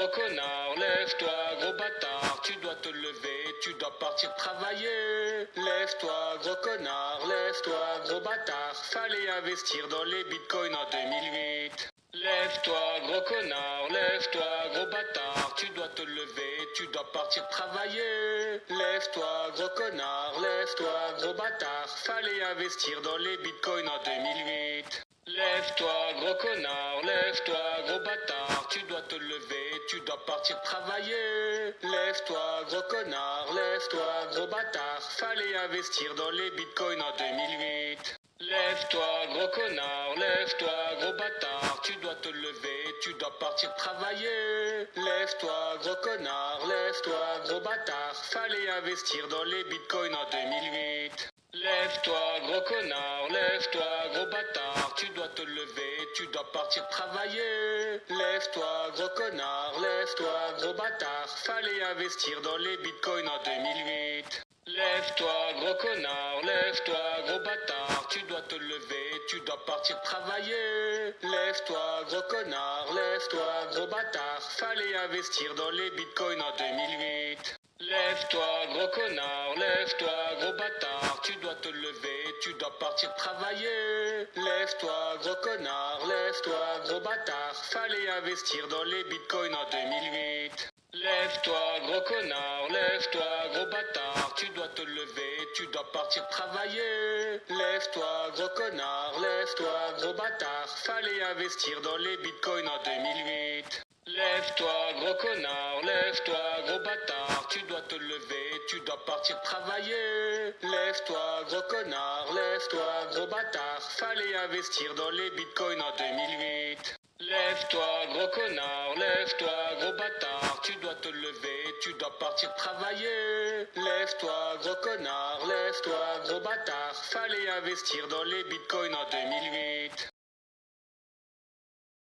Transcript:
gros connard, lève-toi, gros bâtard, tu dois te lever, tu dois partir travailler. Lève-toi, gros connard, lève-toi, gros bâtard, fallait investir dans les bitcoins en 2008. Lève-toi, gros connard, lève-toi, gros bâtard, tu dois te lever, tu dois partir travailler. Lève-toi, gros connard, lève-toi, gros bâtard, fallait investir dans les bitcoins en 2008. Lève-toi, gros connard, lève-toi, gros bâtard, tu dois te lever, tu dois partir travailler. Lève-toi, gros connard, lève-toi, gros bâtard, fallait investir dans les bitcoins en 2008. Lève-toi, gros connard, lève-toi, gros bâtard, tu dois te lever, tu dois partir travailler. Lève-toi, gros connard, lève-toi, gros bâtard, fallait investir dans les bitcoins en 2008. Lève-toi, gros connard, lève-toi, gros bâtard, tu dois te lever, tu dois partir travailler. Lève-toi, gros connard, lève-toi, gros bâtard, fallait investir dans les bitcoins en 2008. Lève-toi, gros connard, lève-toi, gros bâtard, tu dois te lever, tu dois partir travailler. Lève-toi, gros connard, lève-toi, gros bâtard, fallait investir dans les bitcoins en 2008. Lève-toi, gros connard, lève-toi, gros bâtard, tu dois te lever, tu dois partir travailler. Lève-toi, gros connard, lève-toi, gros bâtard, fallait investir dans les bitcoins en 2008. Lève-toi, gros connard, lève-toi, gros bâtard, tu dois te lever, tu dois partir travailler. Lève-toi, gros connard, lève-toi, gros bâtard, fallait investir dans les bitcoins en 2008. Lève-toi, gros connard, lève-toi, gros bâtard, tu dois te lever, tu dois partir travailler. Lève-toi, gros connard, lève-toi, gros bâtard, fallait investir dans les bitcoins en 2008. Lève-toi, gros connard, lève-toi, gros bâtard, tu dois te lever, tu dois partir travailler. Lève-toi, gros connard, lève-toi, gros bâtard, fallait investir dans les bitcoins en 2008.